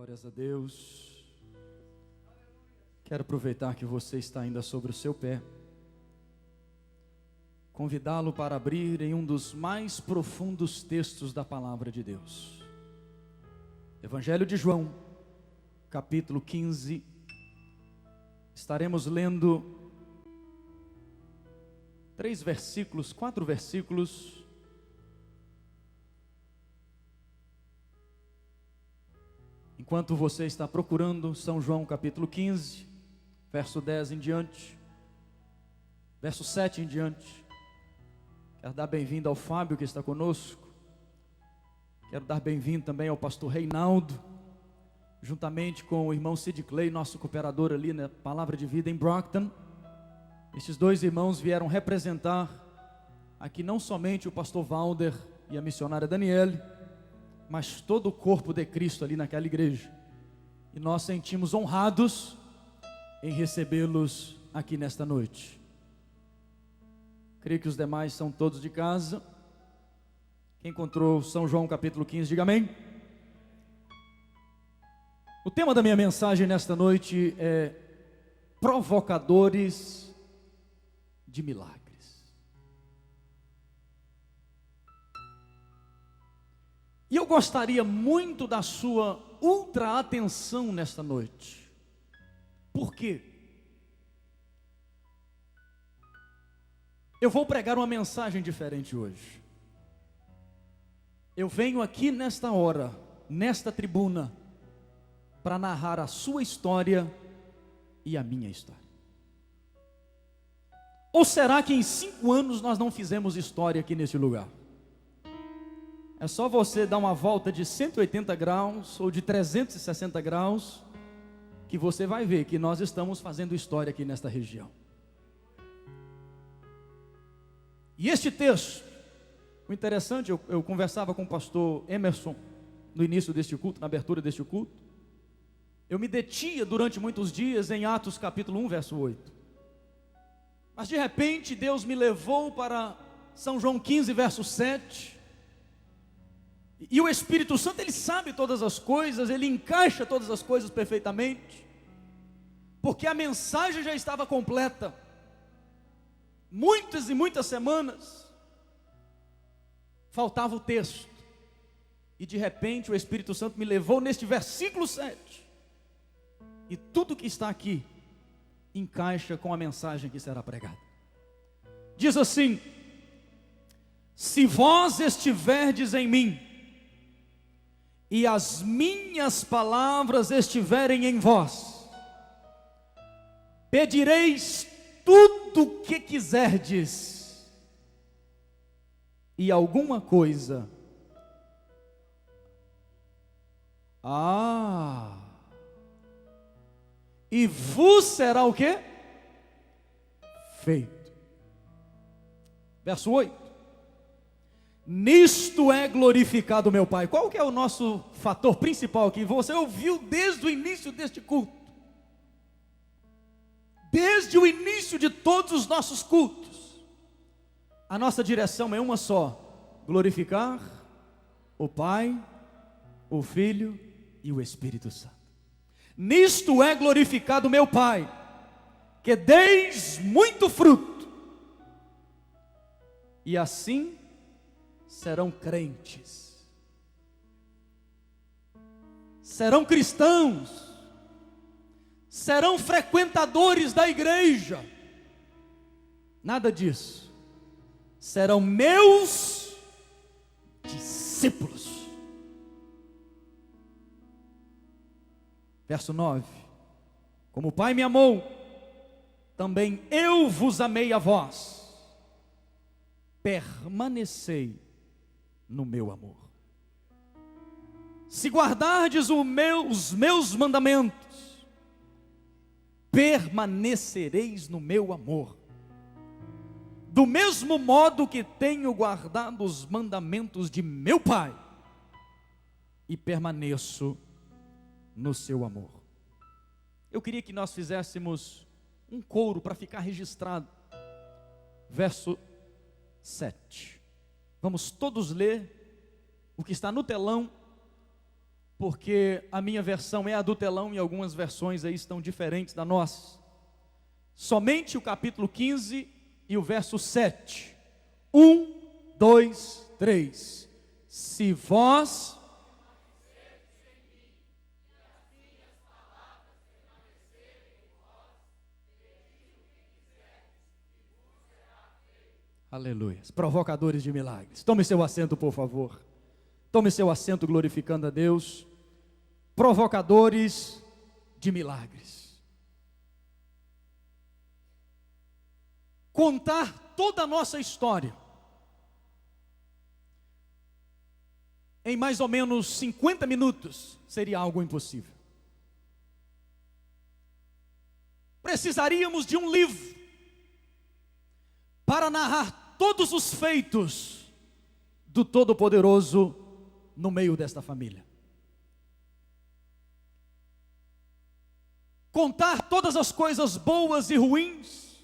Glórias a Deus. Quero aproveitar que você está ainda sobre o seu pé, convidá-lo para abrir em um dos mais profundos textos da palavra de Deus. Evangelho de João, capítulo 15. Estaremos lendo 4 versículos. Enquanto você está procurando São João capítulo 15, verso 10 em diante, verso 7 em diante, quero dar bem-vindo ao Fábio que está conosco, quero dar bem-vindo também ao pastor Reinaldo, juntamente com o irmão Sid Clay, nosso cooperador ali na Palavra de Vida em Brockton. Estes dois irmãos vieram representar aqui não somente o pastor Valder e a missionária Daniele, mas todo o corpo de Cristo ali naquela igreja. E nós sentimos honrados em recebê-los aqui nesta noite. Creio que os demais são todos de casa. Quem encontrou São João capítulo 15, diga amém. O tema da minha mensagem nesta noite é provocadores de milagres. E eu gostaria muito da sua ultra atenção nesta noite. Por quê? Eu vou pregar uma mensagem diferente hoje. Eu venho aqui nesta hora, nesta tribuna, para narrar a sua história e a minha história. Ou será que em 5 anos nós não fizemos história aqui nesse lugar? É só você dar uma volta de 180 graus ou de 360 graus, que você vai ver que nós estamos fazendo história aqui nesta região. E este texto, o interessante, eu conversava com o pastor Emerson no início deste culto, na abertura deste culto. Eu me detinha durante muitos dias em Atos capítulo 1, verso 8. Mas de repente Deus me levou para São João 15, verso 7. E o Espírito Santo, Ele sabe todas as coisas, Ele encaixa todas as coisas perfeitamente, porque a mensagem já estava completa. Muitas e muitas semanas faltava o texto, e de repente o Espírito Santo me levou neste versículo 7, e tudo que está aqui encaixa com a mensagem que será pregada. Diz assim: se vós estiverdes em mim, e as minhas palavras estiverem em vós, pedireis tudo o que quiserdes, e alguma coisa, e vos será o quê? Feito. Verso 8. Nisto é glorificado meu Pai. Qual que é o nosso fator principal aqui? Você ouviu desde o início deste culto, desde o início de todos os nossos cultos, a nossa direção é uma só: glorificar o Pai, o Filho e o Espírito Santo. Nisto é glorificado meu Pai, que deis muito fruto, e assim serão crentes, serão cristãos, serão frequentadores da igreja. Nada disso. Serão meus discípulos. Verso 9. Como o Pai me amou, também eu vos amei a vós. Permanecei no meu amor. Se guardardes os meus mandamentos, permanecereis no meu amor. Do mesmo modo que tenho guardado os mandamentos de meu Pai, e permaneço no seu amor. Eu queria que nós fizéssemos um coro para ficar registrado. Verso 7. Vamos todos ler o que está no telão, porque a minha versão é a do telão e algumas versões aí estão diferentes da nossa. Somente o capítulo 15 e o verso 7. 1, 2, 3. Se vós aleluia. Provocadores de milagres. Tome seu assento, por favor. Tome seu assento glorificando a Deus. Provocadores de milagres. Contar toda a nossa história em mais ou menos 50 minutos seria algo impossível. Precisaríamos de um livro para narrar todos os feitos do Todo-Poderoso no meio desta família. Contar todas as coisas boas e ruins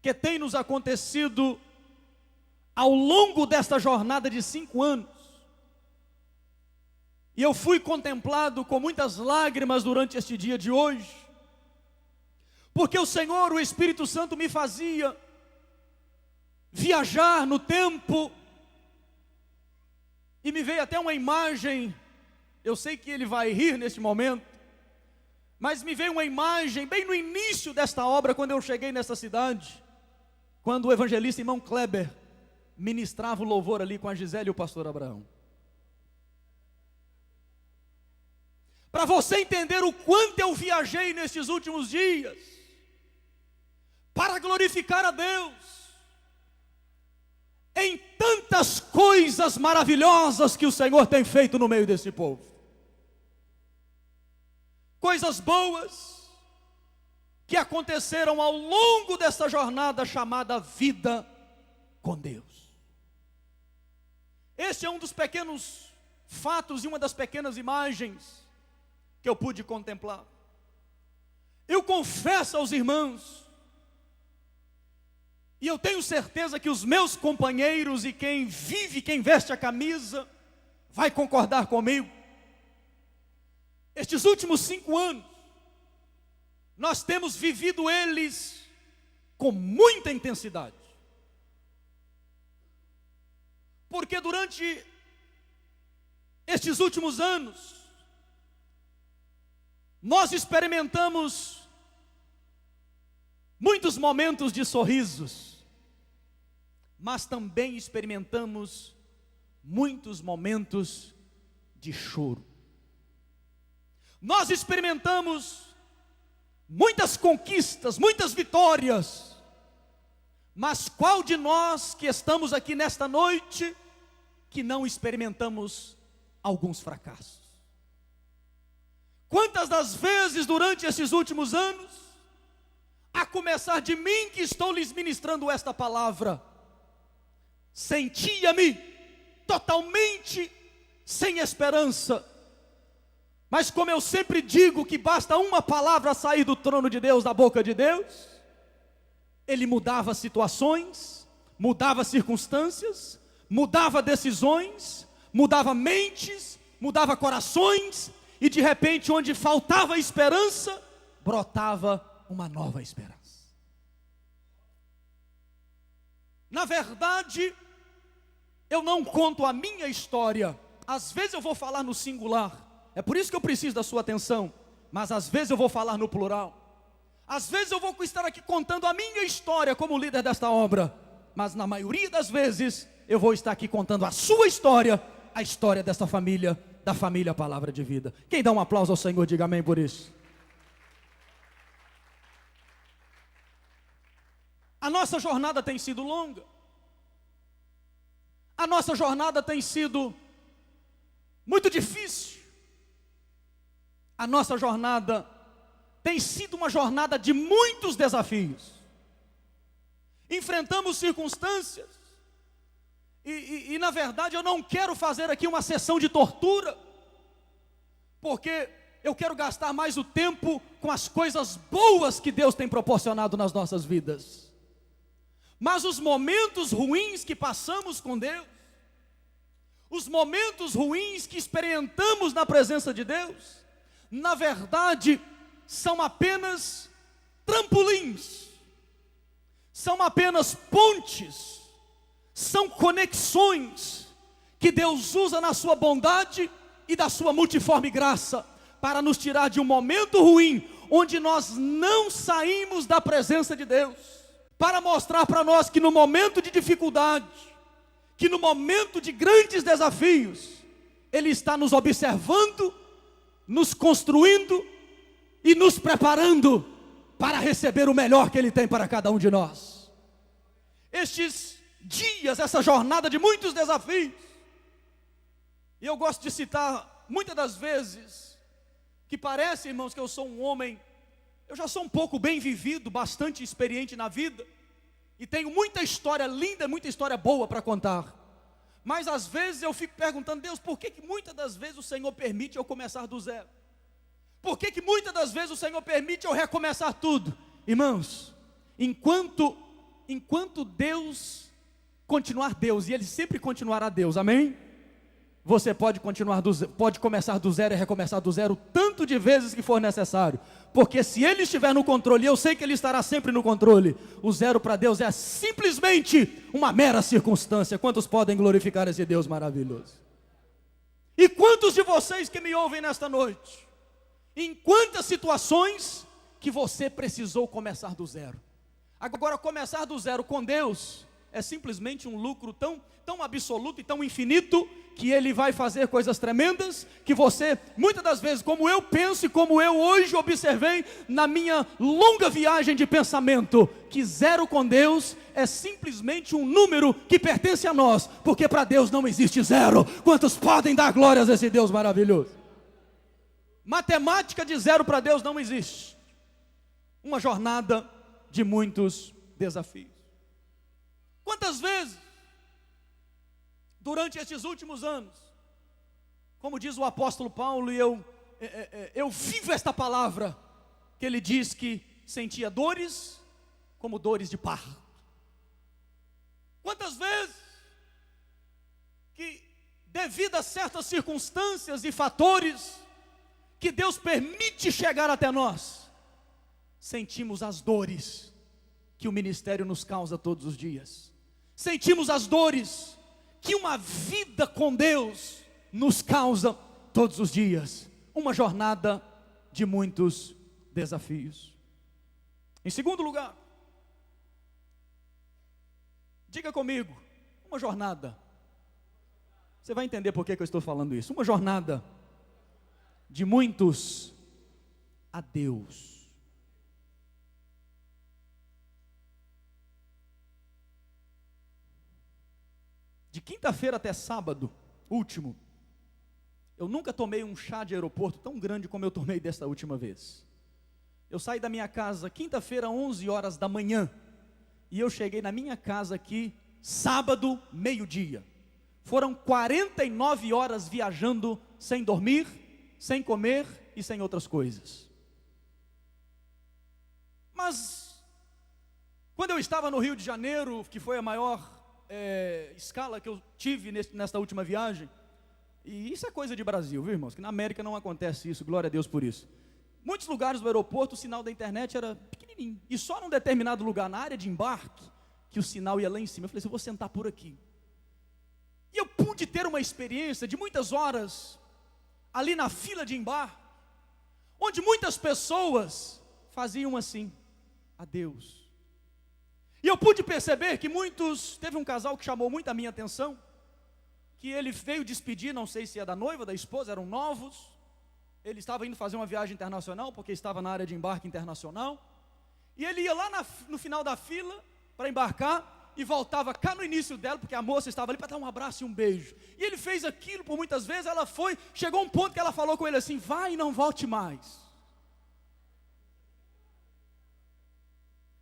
que tem nos acontecido ao longo desta jornada de 5 anos. E eu fui contemplado com muitas lágrimas durante este dia de hoje, porque o Senhor, o Espírito Santo, me fazia viajar no tempo, e me veio até uma imagem. Eu sei que ele vai rir neste momento, mas me veio uma imagem bem no início desta obra, quando eu cheguei nessa cidade, quando o evangelista irmão Kleber ministrava o louvor ali com a Gisele e o pastor Abraão. Para você entender o quanto eu viajei nestes últimos dias, para glorificar a Deus, em tantas coisas maravilhosas que o Senhor tem feito no meio desse povo. Coisas boas que aconteceram ao longo dessa jornada chamada vida com Deus. Este é um dos pequenos fatos e uma das pequenas imagens que eu pude contemplar. Eu confesso aos irmãos, e eu tenho certeza que os meus companheiros e quem vive, quem veste a camisa, vai concordar comigo. Estes últimos 5 anos, nós temos vivido eles com muita intensidade. Porque durante estes últimos anos, nós experimentamos muitos momentos de sorrisos, mas também experimentamos muitos momentos de choro. Nós experimentamos muitas conquistas, muitas vitórias, mas qual de nós que estamos aqui nesta noite que não experimentamos alguns fracassos? Quantas das vezes durante esses últimos anos, a começar de mim que estou lhes ministrando esta palavra, sentia-me totalmente sem esperança, mas como eu sempre digo que basta uma palavra sair do trono de Deus, da boca de Deus, Ele mudava situações, mudava circunstâncias, mudava decisões, mudava mentes, mudava corações, e de repente onde faltava esperança, brotava uma nova esperança. Na verdade, eu não conto a minha história. Às vezes eu vou falar no singular, é por isso que eu preciso da sua atenção. Mas às vezes eu vou falar no plural. Às vezes eu vou estar aqui contando a minha história como líder desta obra, mas na maioria das vezes eu vou estar aqui contando a sua história, a história desta família, da família Palavra de Vida. Quem dá um aplauso ao Senhor, diga amém por isso. A nossa jornada tem sido longa. A nossa jornada tem sido muito difícil. A nossa jornada tem sido uma jornada de muitos desafios. Enfrentamos circunstâncias. E na verdade eu não quero fazer aqui uma sessão de tortura, porque eu quero gastar mais o tempo com as coisas boas que Deus tem proporcionado nas nossas vidas. Mas os momentos ruins que passamos com Deus, os momentos ruins que experimentamos na presença de Deus, na verdade, são apenas trampolins, são apenas pontes, são conexões que Deus usa na sua bondade e da sua multiforme graça, para nos tirar de um momento ruim, onde nós não saímos da presença de Deus, para mostrar para nós que no momento de dificuldade, que no momento de grandes desafios, Ele está nos observando, nos construindo e nos preparando para receber o melhor que Ele tem para cada um de nós. Estes dias, essa jornada de muitos desafios, e eu gosto de citar muitas das vezes, que parece, irmãos, que eu sou um homem, eu já sou um pouco bem vivido, bastante experiente na vida, e tenho muita história linda, muita história boa para contar. Mas às vezes eu fico perguntando, Deus, por que muitas das vezes o Senhor permite eu começar do zero? Por que muitas das vezes o Senhor permite eu recomeçar tudo? Irmãos, enquanto Deus continuar Deus, e Ele sempre continuará Deus, amém? Você pode começar do zero e recomeçar do zero tanto de vezes que for necessário, porque se Ele estiver no controle, eu sei que Ele estará sempre no controle. O zero para Deus é simplesmente uma mera circunstância. Quantos podem glorificar esse Deus maravilhoso? E quantos de vocês que me ouvem nesta noite, em quantas situações que você precisou começar do zero? Agora, começar do zero com Deus é simplesmente um lucro tão absoluto e tão infinito, que Ele vai fazer coisas tremendas, que você, muitas das vezes, como eu penso e como eu hoje observei na minha longa viagem de pensamento, que zero com Deus é simplesmente um número que pertence a nós, porque para Deus não existe zero. Quantos podem dar glórias a esse Deus maravilhoso? Matemática de zero para Deus não existe. Uma jornada de muitos desafios. Quantas vezes, durante estes últimos anos, como diz o apóstolo Paulo, e eu vivo esta palavra, que ele diz que sentia dores, como dores de parto. Quantas vezes, que devido a certas circunstâncias e fatores, que Deus permite chegar até nós, sentimos as dores, que o ministério nos causa todos os dias. Sentimos as dores que uma vida com Deus nos causa todos os dias. Uma jornada de muitos desafios. Em segundo lugar, diga comigo, uma jornada. Você vai entender por que eu estou falando isso. Uma jornada de muitos a Deus. De quinta-feira até sábado, último, eu nunca tomei um chá de aeroporto tão grande como eu tomei desta última vez. Eu saí da minha casa quinta-feira, 11 horas da manhã, e eu cheguei na minha casa aqui, sábado, meio-dia. Foram 49 horas viajando, sem dormir, sem comer e sem outras coisas. Mas, quando eu estava no Rio de Janeiro, que foi a maior escala que eu tive nesta última viagem, e isso é coisa de Brasil, viu, irmãos? Que na América não acontece isso, glória a Deus por isso. Muitos lugares do aeroporto o sinal da internet era pequenininho, e só num determinado lugar, na área de embarque, que o sinal ia lá em cima. Eu falei assim, eu vou sentar por aqui. E eu pude ter uma experiência de muitas horas ali na fila de embarque, onde muitas pessoas faziam assim, adeus. E eu pude perceber que teve um casal que chamou muito a minha atenção, que ele veio despedir, não sei se é da noiva, da esposa, eram novos, ele estava indo fazer uma viagem internacional, porque estava na área de embarque internacional, e ele ia lá no final da fila, para embarcar, e voltava cá no início dela, porque a moça estava ali para dar um abraço e um beijo, e ele fez aquilo por muitas vezes, chegou um ponto que ela falou com ele assim, vai e não volte mais.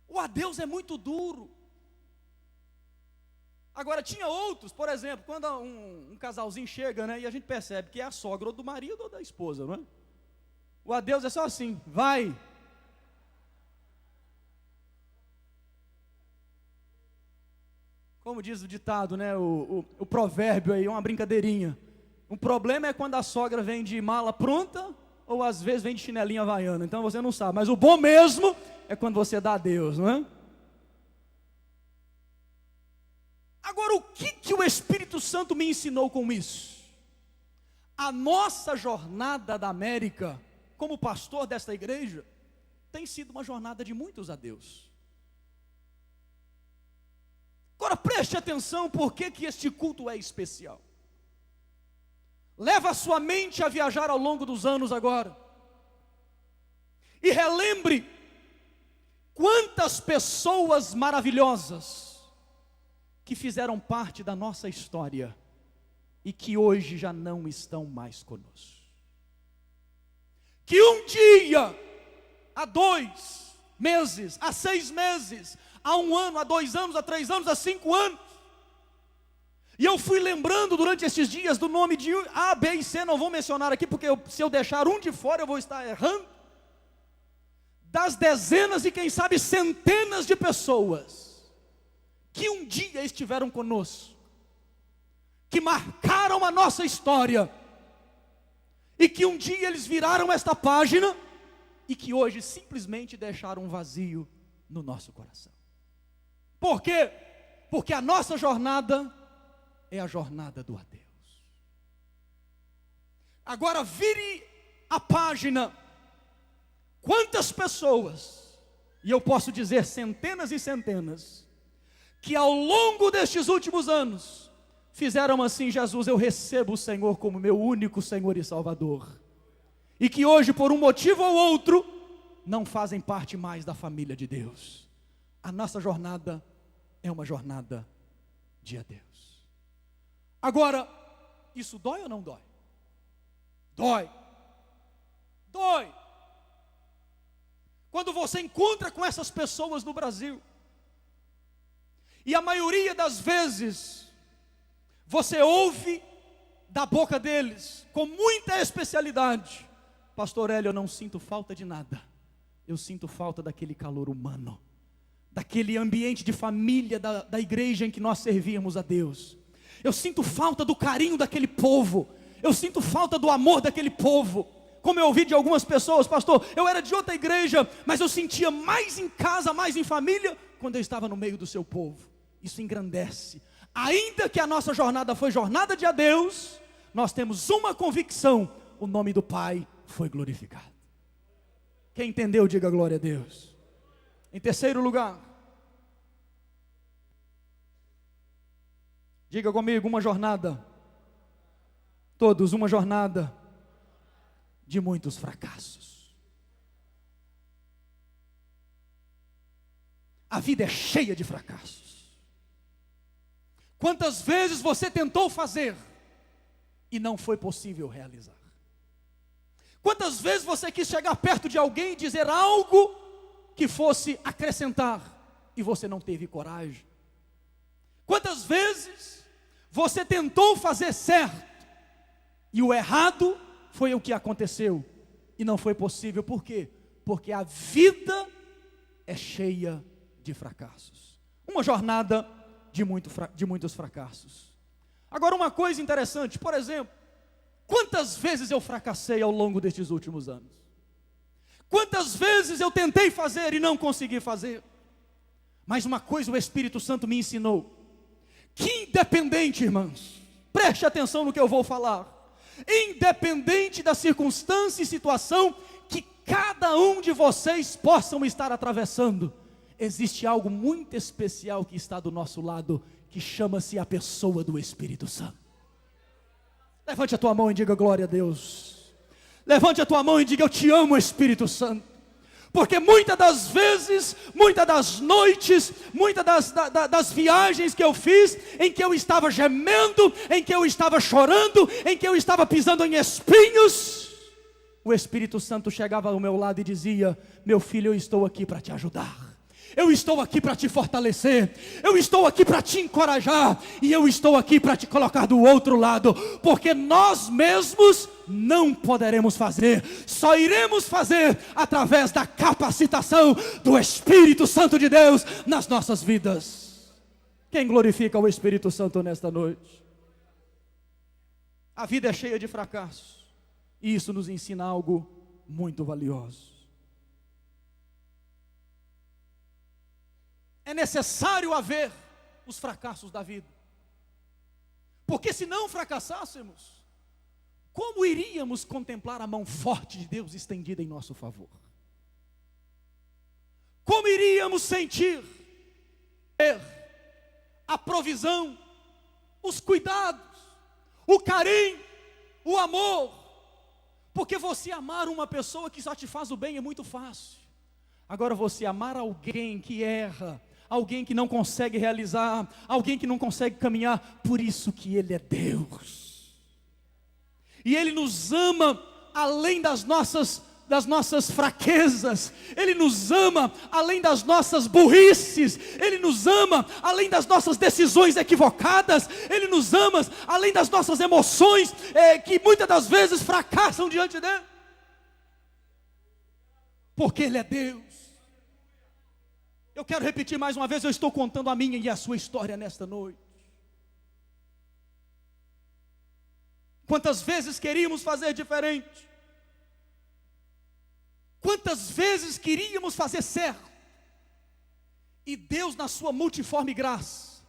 O adeus é muito duro. Agora, tinha outros, por exemplo, quando um casalzinho chega, né, e a gente percebe que é a sogra ou do marido ou da esposa, não é? O adeus é só assim, vai. como diz o ditado, né? O provérbio aí, uma brincadeirinha. O problema é quando a sogra vem de mala pronta, ou às vezes vem de chinelinha havaiana. Então você não sabe, mas o bom mesmo é quando você dá a Deus, não é? Agora, o que o Espírito Santo me ensinou com isso? A nossa jornada da América, como pastor desta igreja, tem sido uma jornada de muitos a Deus. Agora preste atenção por que este culto é especial. Leva a sua mente a viajar ao longo dos anos agora. E relembre quantas pessoas maravilhosas que fizeram parte da nossa história e que hoje já não estão mais conosco. Que um dia, há 2 meses, há 6 meses, há 1 ano, há 2 anos, há 3 anos, há 5 anos, e eu fui lembrando durante esses dias do nome de A, B e C, não vou mencionar aqui, porque se eu deixar um de fora eu vou estar errando, das dezenas e quem sabe centenas de pessoas, que um dia estiveram conosco, que marcaram a nossa história, e que um dia eles viraram esta página, e que hoje simplesmente deixaram um vazio no nosso coração. Por quê? Porque a nossa jornada é a jornada do adeus. Agora vire a página. Quantas pessoas, e eu posso dizer centenas e centenas, que ao longo destes últimos anos, fizeram assim: Jesus, eu recebo o Senhor como meu único Senhor e Salvador. E que hoje, por um motivo ou outro, não fazem parte mais da família de Deus. A nossa jornada é uma jornada de adeus. Agora, isso dói ou não dói? Dói. Dói. Quando você encontra com essas pessoas no Brasil, e a maioria das vezes, você ouve da boca deles, com muita especialidade: Pastor Hélio, eu não sinto falta de nada, eu sinto falta daquele calor humano, daquele ambiente de família da igreja em que nós servíamos a Deus. Eu sinto falta do carinho daquele povo, eu sinto falta do amor daquele povo. Como eu ouvi de algumas pessoas: pastor, eu era de outra igreja, mas eu sentia mais em casa, mais em família, quando eu estava no meio do seu povo. Isso engrandece. Ainda que a nossa jornada foi jornada de adeus, nós temos uma convicção: o nome do Pai foi glorificado. Quem entendeu, diga glória a Deus. Em terceiro lugar, diga comigo: uma jornada, todos, uma jornada de muitos fracassos. A vida é cheia de fracassos. Quantas vezes você tentou fazer e não foi possível realizar? Quantas vezes você quis chegar perto de alguém e dizer algo que fosse acrescentar e você não teve coragem? Quantas vezes você tentou fazer certo e o errado foi o que aconteceu e não foi possível? Por quê? Porque a vida é cheia de fracassos. Uma jornada de muitos fracassos. Agora, uma coisa interessante, por exemplo, quantas vezes eu fracassei ao longo destes últimos anos? Quantas vezes eu tentei fazer e não consegui fazer? Mas uma coisa o Espírito Santo me ensinou: que independente, irmãos, preste atenção no que eu vou falar, independente da circunstância e situação que cada um de vocês possam estar atravessando, existe algo muito especial que está do nosso lado, que chama-se a pessoa do Espírito Santo. Levante a tua mão e diga glória a Deus. Levante a tua mão e diga: eu te amo, Espírito Santo. Porque muitas das vezes, muitas das noites, muitas das viagens que eu fiz, em que eu estava gemendo, em que eu estava chorando, em que eu estava pisando em espinhos, o Espírito Santo chegava ao meu lado e dizia: meu filho, eu estou aqui para te ajudar. Eu estou aqui para te fortalecer, eu estou aqui para te encorajar, e eu estou aqui para te colocar do outro lado, porque nós mesmos não poderemos fazer, só iremos fazer através da capacitação do Espírito Santo de Deus nas nossas vidas. Quem glorifica o Espírito Santo nesta noite? A vida é cheia de fracassos, e isso nos ensina algo muito valioso. É necessário haver os fracassos da vida, porque se não fracassássemos, como iríamos contemplar a mão forte de Deus estendida em nosso favor? Como iríamos sentir a provisão, os cuidados, o carinho, o amor? Porque você amar uma pessoa que só te faz o bem é muito fácil. Agora você amar alguém que erra, alguém que não consegue realizar, alguém que não consegue caminhar, por isso que Ele é Deus. E Ele nos ama além das nossas fraquezas, Ele nos ama além das nossas burrices, Ele nos ama além das nossas decisões equivocadas, Ele nos ama além das nossas emoções, que muitas das vezes fracassam diante dEle, porque Ele é Deus. Eu quero repetir mais uma vez, eu estou contando a minha e a sua história nesta noite. Quantas vezes queríamos fazer diferente, quantas vezes queríamos fazer certo, e Deus, na sua multiforme graça,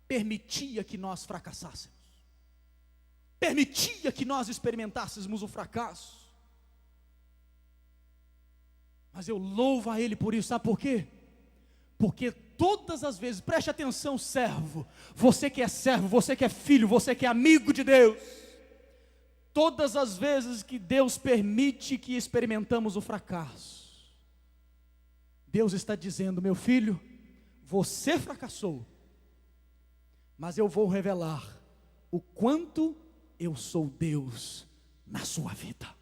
permitia que nós fracassássemos, permitia que nós experimentássemos o fracasso. Mas eu louvo a Ele por isso, sabe por quê? Porque todas as vezes, preste atenção, servo, você que é filho, você que é amigo de Deus, todas as vezes que Deus permite que experimentamos o fracasso, Deus está dizendo: meu filho, você fracassou, mas eu vou revelar o quanto eu sou Deus na sua vida.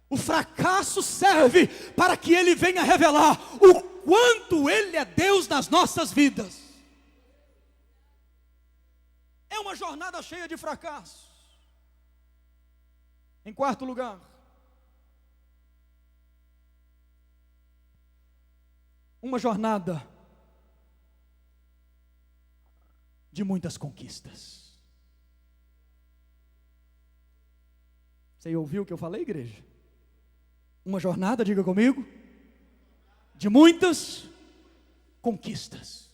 O fracasso serve para que Ele venha revelar o quanto Ele é Deus nas nossas vidas. É uma jornada cheia de fracassos. Em quarto lugar, uma jornada de muitas conquistas. Você ouviu o que eu falei, igreja? Uma jornada, diga comigo, de muitas conquistas.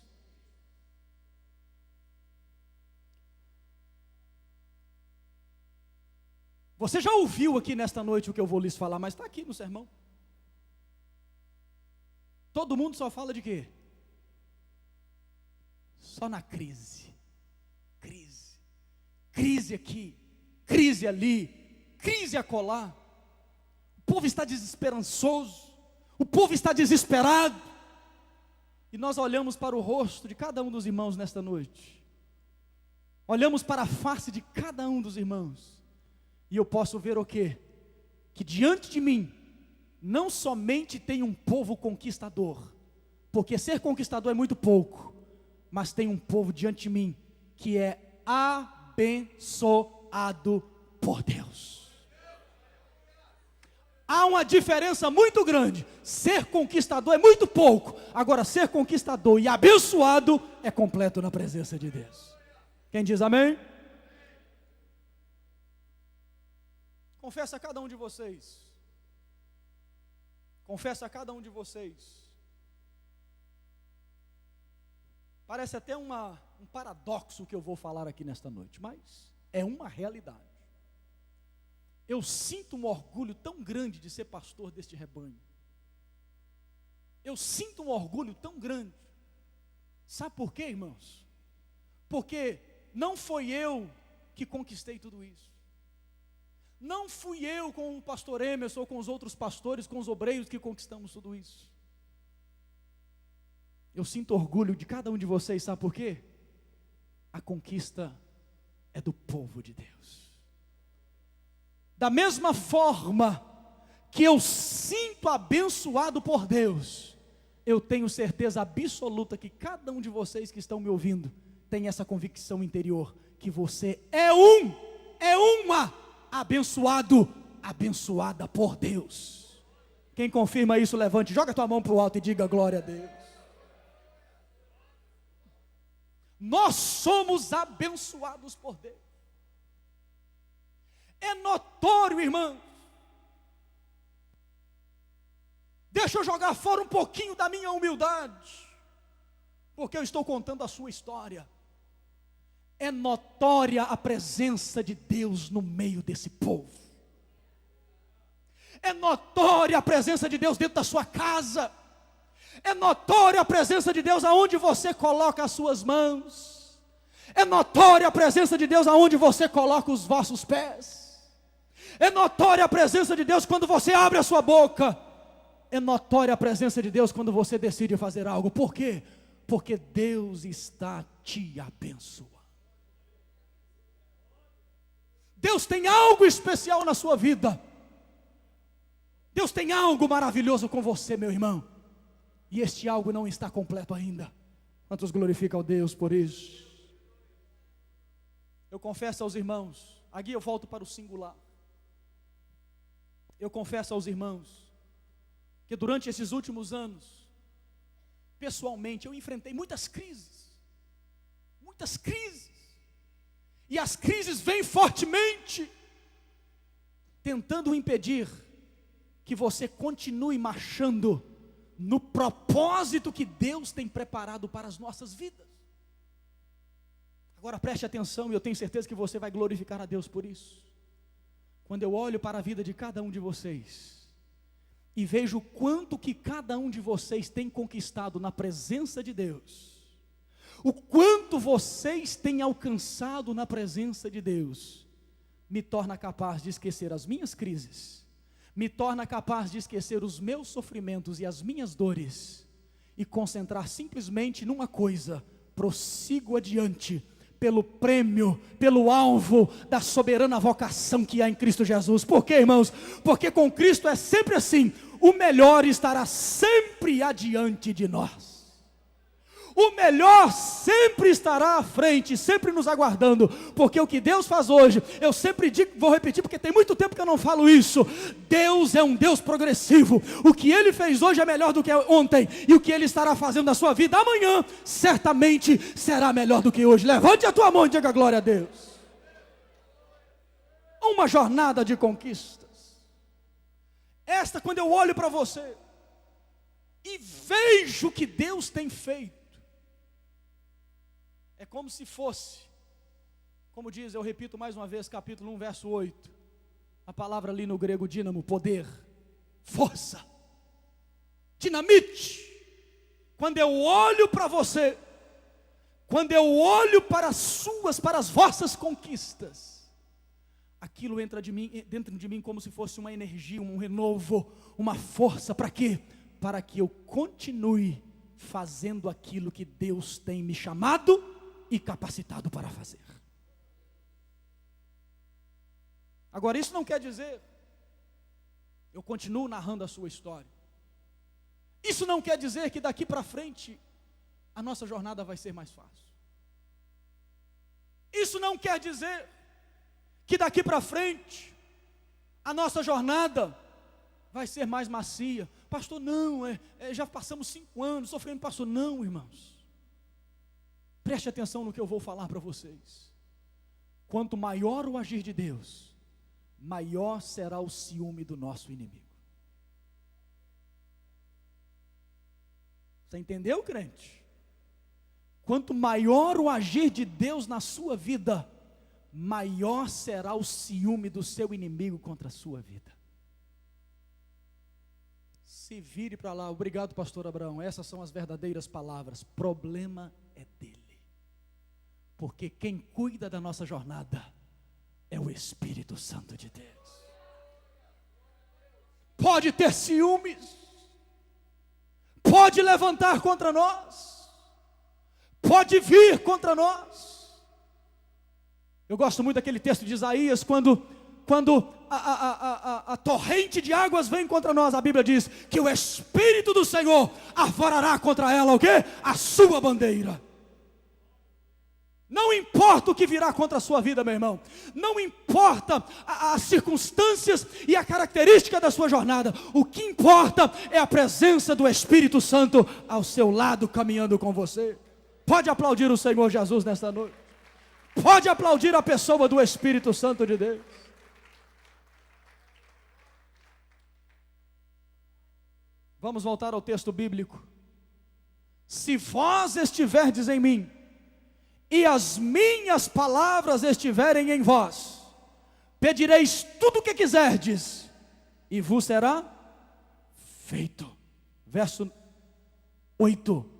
Você já ouviu aqui nesta noite o que eu vou lhes falar, mas está aqui no sermão. Todo mundo só fala de quê? Só na crise. Crise aqui, crise ali, crise acolá. O povo está desesperançoso, o povo está desesperado, e nós olhamos para o rosto de cada um dos irmãos nesta noite, olhamos para a face de cada um dos irmãos, e eu posso ver o quê? Que diante de mim, não somente tem um povo conquistador, porque ser conquistador é muito pouco, mas tem um povo diante de mim, que é abençoado por Deus. Há uma diferença muito grande. Ser conquistador é muito pouco. Agora, ser conquistador e abençoado é completo na presença de Deus. Quem diz amém? Confesso a cada um de vocês. Confesso a cada um de vocês. Parece até um paradoxo que eu vou falar aqui nesta noite, mas é uma realidade. Eu sinto um orgulho tão grande de ser pastor deste rebanho. Eu sinto um orgulho tão grande. Sabe por quê, irmãos? Porque não foi eu que conquistei tudo isso. Não fui eu com o pastor Emerson, ou com os outros pastores, com os obreiros que conquistamos tudo isso. Eu sinto orgulho de cada um de vocês, sabe por quê? A conquista é do povo de Deus. Da mesma forma que eu sinto abençoado por Deus, eu tenho certeza absoluta que cada um de vocês que estão me ouvindo tem essa convicção interior, que você é uma abençoada por Deus. Quem confirma isso, levante, joga tua mão para o alto e diga glória a Deus. Nós somos abençoados por Deus. É notório, irmão. Deixa eu jogar fora um pouquinho da minha humildade, porque eu estou contando a sua história. É notória a presença de Deus no meio desse povo. É notória a presença de Deus dentro da sua casa. É notória a presença de Deus aonde você coloca as suas mãos. É notória a presença de Deus aonde você coloca os vossos pés. É notória a presença de Deus quando você abre a sua boca. É notória a presença de Deus quando você decide fazer algo. Por quê? Porque Deus está te abençoando. Deus tem algo especial na sua vida. Deus tem algo maravilhoso com você, meu irmão. E este algo não está completo ainda. Quantos glorificam a Deus por isso? Eu confesso aos irmãos, aqui eu volto para o singular. Eu confesso aos irmãos que durante esses últimos anos, pessoalmente, eu enfrentei muitas crises. Muitas crises. E as crises vêm fortemente, tentando impedir que você continue marchando no propósito que Deus tem preparado para as nossas vidas. Agora preste atenção, e eu tenho certeza que você vai glorificar a Deus por isso. Quando eu olho para a vida de cada um de vocês, e vejo o quanto que cada um de vocês tem conquistado na presença de Deus, o quanto vocês têm alcançado na presença de Deus, me torna capaz de esquecer as minhas crises, me torna capaz de esquecer os meus sofrimentos e as minhas dores, e concentrar simplesmente numa coisa: prossigo adiante, pelo prêmio, pelo alvo da soberana vocação que há em Cristo Jesus. Por quê, irmãos? Porque com Cristo é sempre assim: o melhor estará sempre adiante de nós. O melhor sempre estará à frente, sempre nos aguardando, porque o que Deus faz hoje, eu sempre digo, vou repetir porque tem muito tempo que eu não falo isso: Deus é um Deus progressivo. O que Ele fez hoje é melhor do que ontem, e o que Ele estará fazendo na sua vida amanhã, certamente será melhor do que hoje. Levante a tua mão e diga glória a Deus. Uma jornada de conquistas. Esta, quando eu olho para você e vejo o que Deus tem feito, é como se fosse, como diz, eu repito mais uma vez, capítulo 1, verso 8, a palavra ali no grego dínamo, poder, força, dinamite. Quando eu olho para você, quando eu olho para as vossas conquistas, aquilo entra dentro de mim como se fosse uma energia, um renovo, uma força. Para quê? Para que eu continue fazendo aquilo que Deus tem me chamado e capacitado para fazer. Agora, isso não quer dizer, eu continuo narrando a sua história, isso não quer dizer que daqui para frente a nossa jornada vai ser mais fácil. Isso não quer dizer que daqui para frente a nossa jornada vai ser mais macia. Pastor, não, já passamos 5 anos sofrendo. Pastor, não, irmãos. Preste atenção no que eu vou falar para vocês. Quanto maior o agir de Deus, maior será o ciúme do nosso inimigo. Você entendeu, crente? Quanto maior o agir de Deus na sua vida, maior será o ciúme do seu inimigo contra a sua vida. Se vire para lá. Obrigado, pastor Abraão. Essas são as verdadeiras palavras. Problema é dele. Porque quem cuida da nossa jornada é o Espírito Santo de Deus. Pode ter ciúmes, pode levantar contra nós, pode vir contra nós. Eu gosto muito daquele texto de Isaías, quando a torrente de águas vem contra nós, a Bíblia diz que o Espírito do Senhor arvorará contra ela o quê? A sua bandeira. Não importa o que virá contra a sua vida, meu irmão. Não importa as circunstâncias e a característica da sua jornada. O que importa é a presença do Espírito Santo ao seu lado, caminhando com você. Pode aplaudir o Senhor Jesus nesta noite. Pode aplaudir a pessoa do Espírito Santo de Deus. Vamos voltar ao texto bíblico. Se vós estiverdes em mim, e as minhas palavras estiverem em vós, pedireis tudo o que quiserdes, e vos será feito. Verso 8.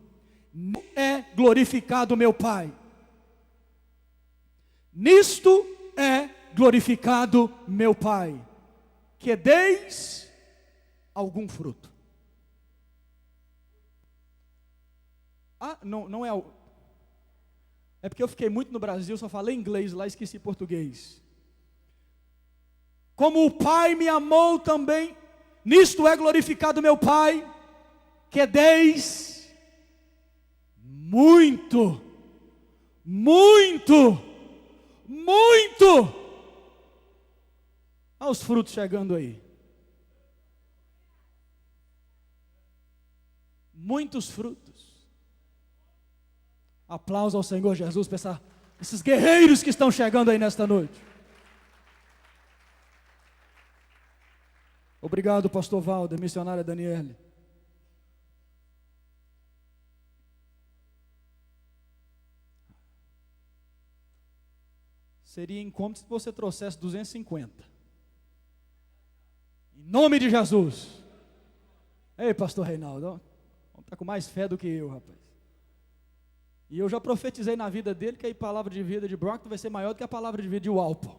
É glorificado meu Pai. Nisto é glorificado meu Pai, que deis algum fruto. Não é. É porque eu fiquei muito no Brasil, só falei inglês lá, esqueci português. Como o Pai me amou também, nisto é glorificado meu Pai, que deis muito, muito, muito. Olha os frutos chegando aí. Muitos frutos. Aplausos ao Senhor Jesus por esses guerreiros que estão chegando aí nesta noite. Obrigado, pastor Valder, missionária Daniele. Seria incômodo se você trouxesse 250. Em nome de Jesus. Ei, pastor Reinaldo, está com mais fé do que eu, rapaz. E eu já profetizei na vida dele que a palavra de vida de Brockton vai ser maior do que a palavra de vida de Walpole.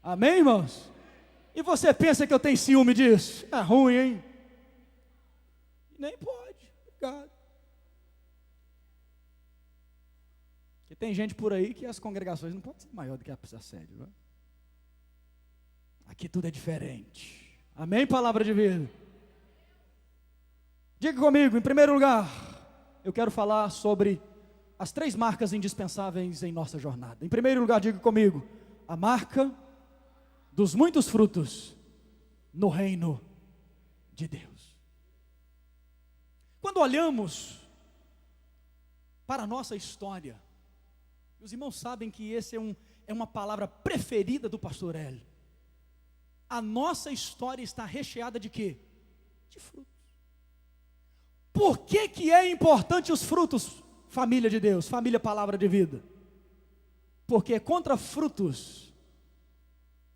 Amém, irmãos? E você pensa que eu tenho ciúme disso? É ruim, hein? Nem pode. Obrigado. Porque tem gente por aí que as congregações não podem ser maior do que a sede. Não é? Aqui tudo é diferente. Amém, palavra de vida? Diga comigo, em primeiro lugar, eu quero falar sobre as 3 marcas indispensáveis em nossa jornada. Em primeiro lugar, diga comigo, a marca dos muitos frutos no reino de Deus. Quando olhamos para a nossa história, os irmãos sabem que esse é uma palavra preferida do pastor Hélio. A nossa história está recheada de quê? De frutos. Por que é importante os frutos, família de Deus, família palavra de vida? Porque contra frutos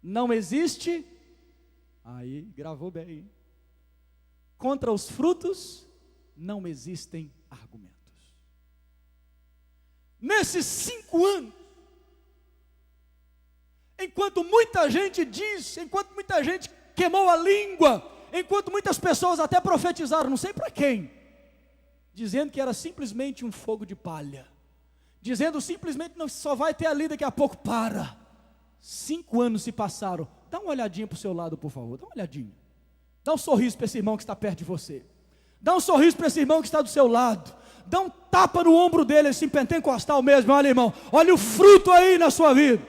não existe, aí gravou bem, contra os frutos não existem argumentos. Nesses 5 anos, enquanto muita gente diz, enquanto muita gente queimou a língua, enquanto muitas pessoas até profetizaram, não sei para quem, dizendo que era simplesmente um fogo de palha, dizendo simplesmente não, só vai ter ali daqui a pouco. 5 anos se passaram. Dá uma olhadinha para o seu lado, por favor. Dá uma olhadinha. Dá um sorriso para esse irmão que está perto de você. Dá um sorriso para esse irmão que está do seu lado. Dá um tapa no ombro dele, assim, pentecostal mesmo. Olha, irmão, olha o fruto aí na sua vida.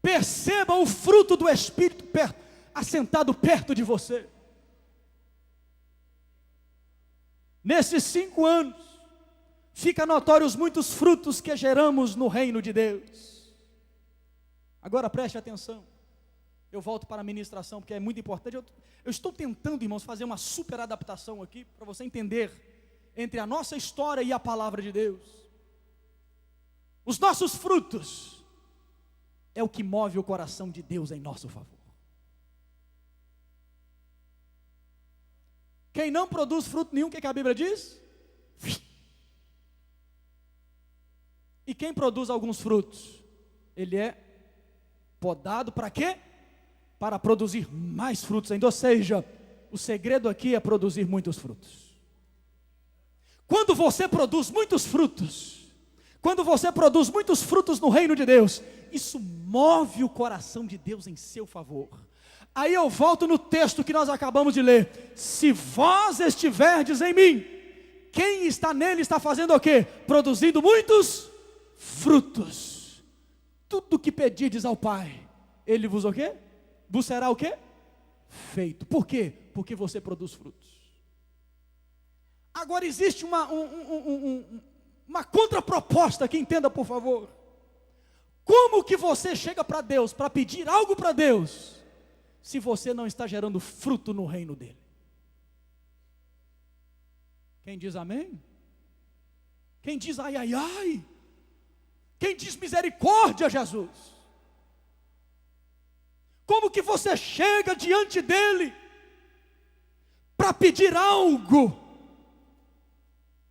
Perceba o fruto do Espírito assentado perto de você. Nesses 5 anos, fica notórios muitos frutos que geramos no reino de Deus. Agora preste atenção. Eu volto para a ministração, porque é muito importante. Eu estou tentando, irmãos, fazer uma super adaptação aqui, para você entender, entre a nossa história e a palavra de Deus. Os nossos frutos é o que move o coração de Deus em nosso favor. Quem não produz fruto nenhum, o que a Bíblia diz? E quem produz alguns frutos, ele é podado para quê? Para produzir mais frutos ainda. Ou seja, o segredo aqui é produzir muitos frutos. Quando você produz muitos frutos, quando você produz muitos frutos no reino de Deus, isso move o coração de Deus em seu favor. Aí eu volto no texto que nós acabamos de ler. Se vós estiverdes em mim, quem está nele está fazendo o quê? Produzindo muitos frutos. Tudo que pedirdes ao Pai, Ele vos o quê? Vos será o quê? feito. Por quê? Porque você produz frutos. Agora existe uma contraproposta aqui, entenda por favor. Como que você chega para Deus, para pedir algo para Deus, se você não está gerando fruto no reino dele? Quem diz amém? Quem diz ai, ai, ai? Quem diz misericórdia, Jesus? Como que você chega diante dele para pedir algo,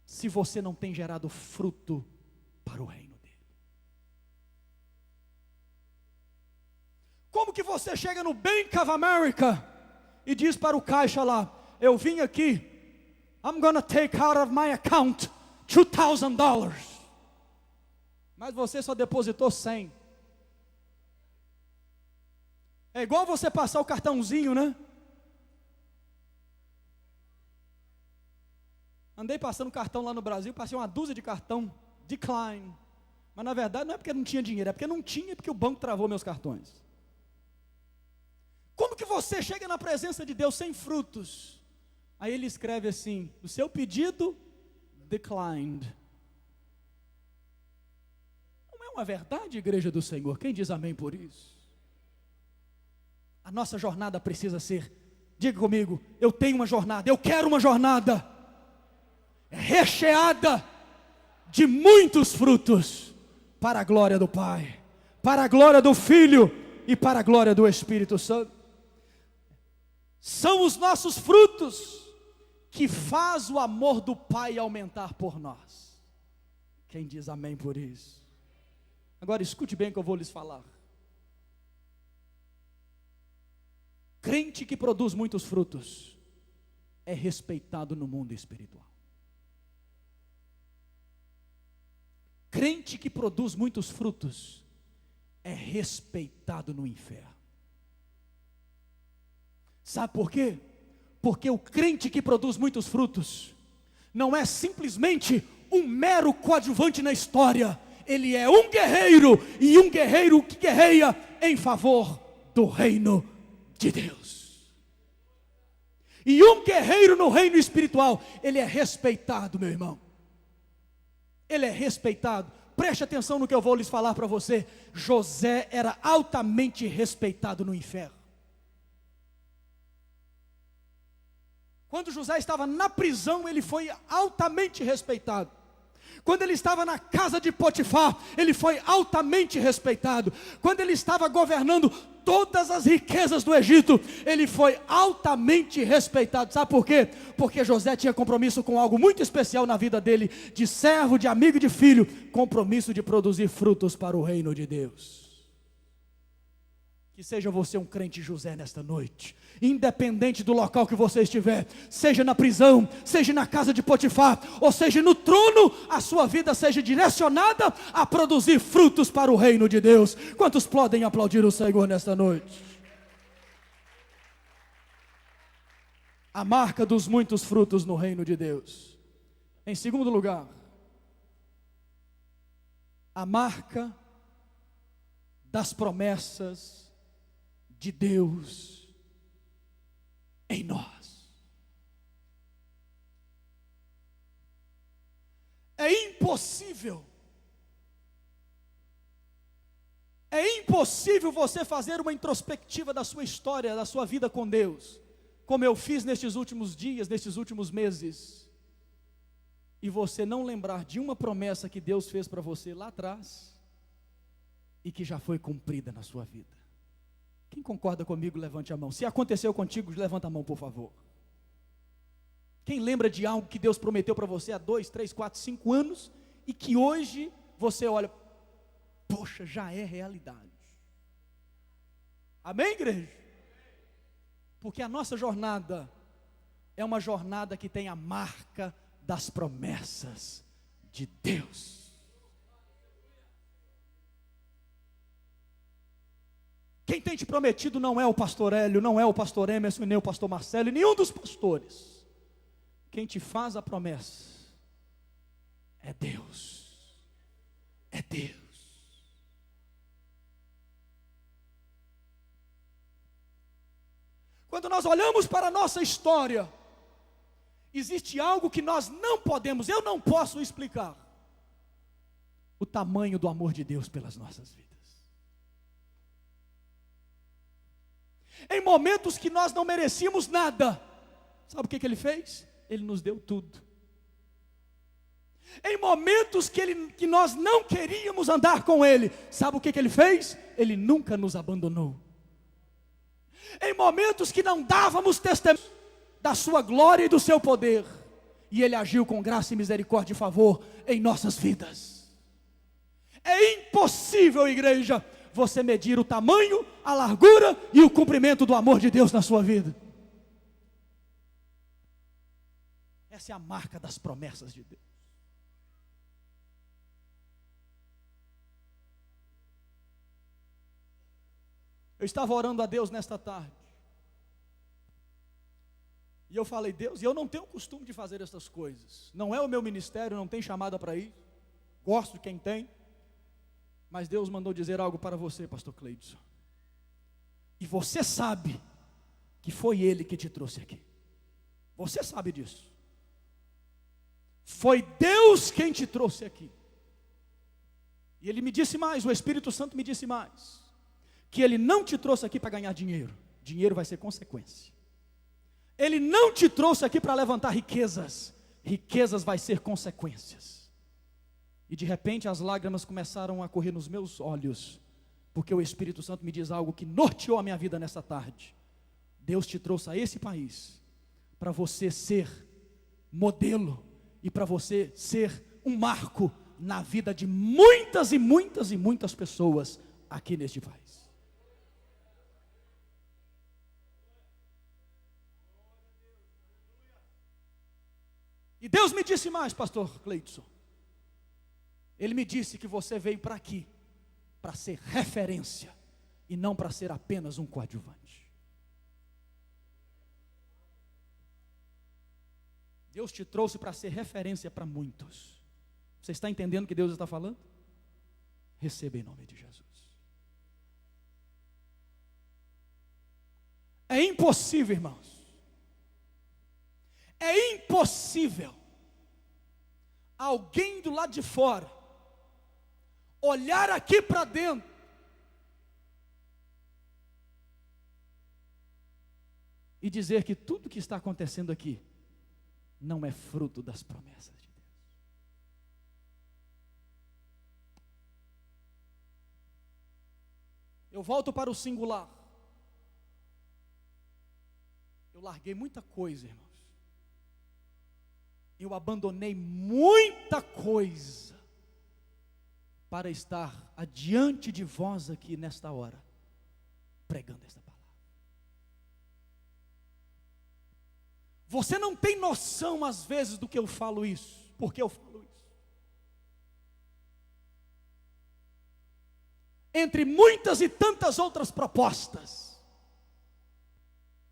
se você não tem gerado fruto para o reino dele? Como que você chega no Bank of America e diz para o caixa lá: eu vim aqui, I'm gonna take out of my account $2,000, mas você só depositou 100. É igual você passar o cartãozinho, né? Andei passando cartão lá no Brasil, passei uma dúzia de cartão, decline. Mas na verdade não é porque não tinha dinheiro, é porque não tinha, porque o banco travou meus cartões. Como que você chega na presença de Deus sem frutos? Aí ele escreve assim: o seu pedido, declined. Não é uma verdade, igreja do Senhor? Quem diz amém por isso? A nossa jornada precisa ser, diga comigo, eu tenho uma jornada, eu quero uma jornada recheada de muitos frutos, para a glória do Pai, para a glória do Filho e para a glória do Espírito Santo. São os nossos frutos que faz o amor do Pai aumentar por nós. Quem diz amém por isso? Agora escute bem o que eu vou lhes falar. Crente que produz muitos frutos é respeitado no mundo espiritual. Crente que produz muitos frutos é respeitado no inferno. Sabe por quê? Porque o crente que produz muitos frutos não é simplesmente um mero coadjuvante na história. Ele é um guerreiro, e um guerreiro que guerreia em favor do reino de Deus. E um guerreiro no reino espiritual, ele é respeitado, meu irmão. Ele é respeitado. Preste atenção no que eu vou lhes falar para você. José era altamente respeitado no inferno. Quando José estava na prisão, ele foi altamente respeitado. Quando ele estava na casa de Potifar, ele foi altamente respeitado. Quando ele estava governando todas as riquezas do Egito, ele foi altamente respeitado. Sabe por quê? Porque José tinha compromisso com algo muito especial na vida dele, de servo, de amigo e de filho, compromisso de produzir frutos para o reino de Deus. Que seja você um crente José nesta noite, independente do local que você estiver, seja na prisão, seja na casa de Potifar, ou seja no trono, a sua vida seja direcionada a produzir frutos para o reino de Deus. Quantos podem aplaudir o Senhor nesta noite? A marca dos muitos frutos no reino de Deus. Em segundo lugar, a marca das promessas de Deus em nós. É impossível você fazer uma introspectiva da sua história, da sua vida com Deus, como eu fiz nestes últimos dias, nestes últimos meses, e você não lembrar de uma promessa que Deus fez para você lá atrás e que já foi cumprida na sua vida. Quem concorda comigo, levante a mão. Se aconteceu contigo, levanta a mão, por favor. Quem lembra de algo que Deus prometeu para você há 2, 3, 4, 5 anos e que hoje você olha, poxa, já é realidade. Amém, igreja? Porque a nossa jornada é uma jornada que tem a marca das promessas de Deus. Quem tem te prometido não é o pastor Hélio, não é o pastor Emerson, nem o pastor Marcelo, nenhum dos pastores. Quem te faz a promessa é Deus. É Deus. Quando nós olhamos para a nossa história, existe algo que nós não podemos, eu não posso explicar. O tamanho do amor de Deus pelas nossas vidas. Em momentos que nós não merecíamos nada, sabe o que Ele fez? Ele nos deu tudo. Em momentos que nós não queríamos andar com Ele, sabe o que Ele fez? Ele nunca nos abandonou. Em momentos que não dávamos testemunho da sua glória e do seu poder, e Ele agiu com graça e misericórdia e favor em nossas vidas. É impossível, igreja, você medir o tamanho, a largura e o comprimento do amor de Deus na sua vida. Essa é a marca das promessas de Deus. Eu estava orando a Deus nesta tarde, e eu falei: Deus, eu não tenho o costume de fazer essas coisas, não é o meu ministério, não tem chamada para ir, gosto de quem tem, mas Deus mandou dizer algo para você, pastor Cleidson, e você sabe que foi Ele que te trouxe aqui, você sabe disso, foi Deus quem te trouxe aqui. E Ele me disse mais, o Espírito Santo me disse mais, que Ele não te trouxe aqui para ganhar dinheiro, dinheiro vai ser consequência. Ele não te trouxe aqui para levantar riquezas, riquezas vai ser consequências. E de repente as lágrimas começaram a correr nos meus olhos, porque o Espírito Santo me diz algo que norteou a minha vida nessa tarde. Deus te trouxe a esse país para você ser modelo e para você ser um marco na vida de muitas e muitas e muitas pessoas aqui neste país. E Deus me disse mais, pastor Cleidson. Ele me disse que você veio para aqui para ser referência e não para ser apenas um coadjuvante. Deus te trouxe para ser referência para muitos. Você está entendendo o que Deus está falando? Receba em nome de Jesus. É impossível, irmãos. É impossível alguém do lado de fora olhar aqui para dentro e dizer que tudo que está acontecendo aqui não é fruto das promessas de Deus. Eu volto para o singular. Eu larguei muita coisa, irmãos. Eu abandonei muita coisa para estar adiante de vós aqui nesta hora, pregando esta palavra. Você não tem noção às vezes do que eu falo isso, porque eu falo isso. Entre muitas e tantas outras propostas,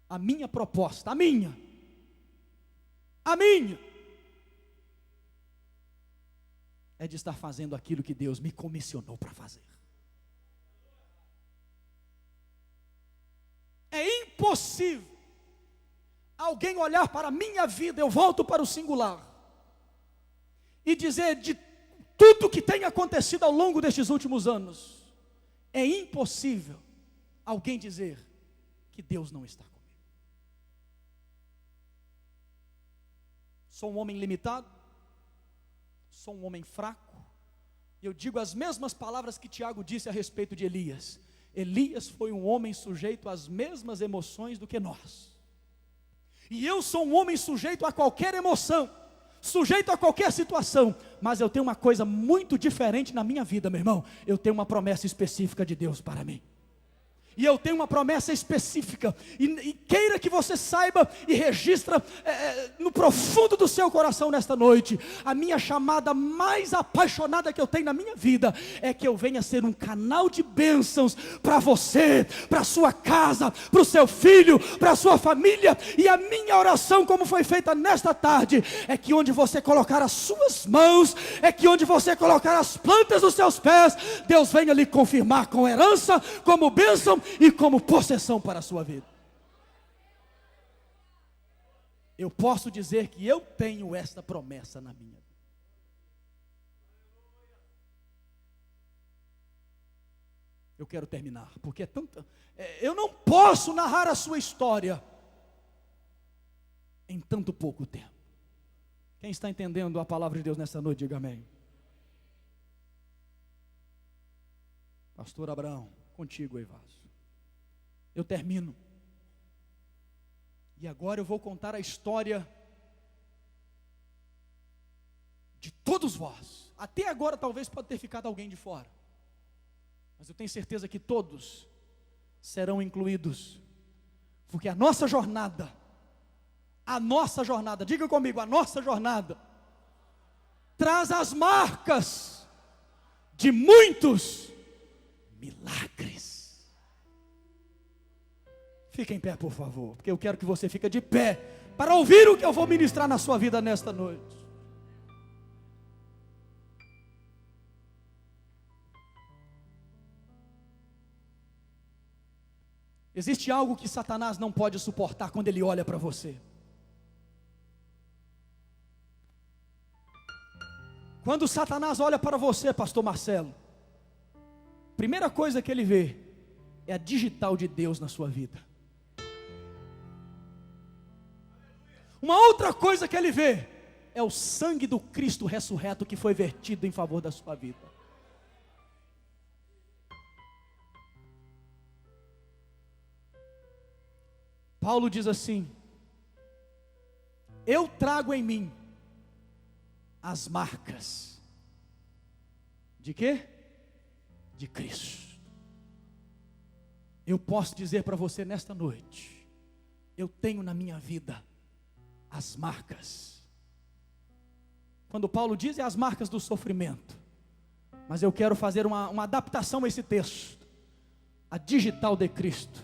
a minha proposta, a minha, é de estar fazendo aquilo que Deus me comissionou para fazer. É impossível alguém olhar para a minha vida, eu volto para o singular, e dizer de tudo que tem acontecido ao longo destes últimos anos, é impossível alguém dizer que Deus não está comigo. Sou um homem limitado, sou um homem fraco, e eu digo as mesmas palavras que Tiago disse a respeito de Elias. Elias foi um homem sujeito às mesmas emoções do que nós, e eu sou um homem sujeito a qualquer emoção, sujeito a qualquer situação, mas eu tenho uma coisa muito diferente na minha vida, meu irmão. Eu tenho uma promessa específica de Deus para mim. E eu tenho uma promessa específica, e queira que você saiba e registra no profundo do seu coração nesta noite, a minha chamada mais apaixonada que eu tenho na minha vida, é que eu venha ser um canal de bênçãos para você, para a sua casa, para o seu filho, para a sua família. E a minha oração, como foi feita nesta tarde, é que onde você colocar as suas mãos, é que onde você colocar as plantas dos seus pés, Deus venha lhe confirmar com herança, como bênção e como possessão para a sua vida. eu posso dizer que eu tenho esta promessa na minha vida. Eu quero terminar, porque é tanta. Eu não posso narrar a sua história em tanto pouco tempo. Quem está entendendo a palavra de Deus nessa noite, diga amém. Pastor Abraão, contigo, Evaso. Eu termino. E agora eu vou contar a história de todos vós. Até agora talvez pode ter ficado alguém de fora, mas eu tenho certeza que todos serão incluídos, porque a nossa jornada, diga comigo, a nossa jornada, traz as marcas de muitos milagres. Fique em pé, por favor, porque eu quero que você fique de pé, para ouvir o que eu vou ministrar na sua vida nesta noite. Existe algo que Satanás não pode suportar quando ele olha para você. Quando Satanás olha para você, pastor Marcelo, primeira coisa que ele vê é a digital de Deus na sua vida. Uma outra coisa que ele vê é o sangue do Cristo ressurreto que foi vertido em favor da sua vida. Paulo diz assim: eu trago em mim as marcas de quê? De Cristo. Eu posso dizer para você nesta noite, eu tenho na minha vida as marcas. Quando Paulo diz, é as marcas do sofrimento, mas eu quero fazer uma adaptação a esse texto. A digital de Cristo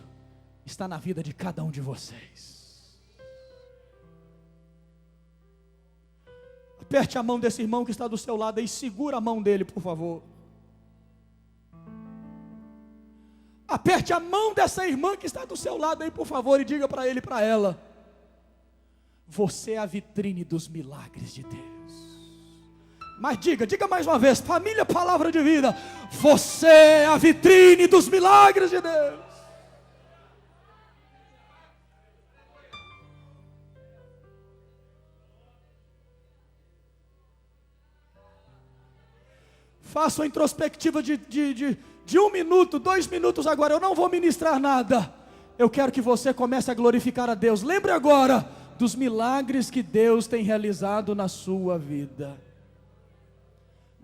está na vida de cada um de vocês. Aperte a mão desse irmão que está do seu lado e segura a mão dele, por favor. Aperte a mão dessa irmã que está do seu lado aí, por favor, e diga para ele e para ela: você é a vitrine dos milagres de Deus. Mas diga mais uma vez, família Palavra de Vida, você é a vitrine dos milagres de Deus. Faça uma introspectiva de 1 minuto, 2 minutos agora. Eu não vou ministrar nada. Eu quero que você comece a glorificar a Deus. Lembre agora dos milagres que Deus tem realizado na sua vida.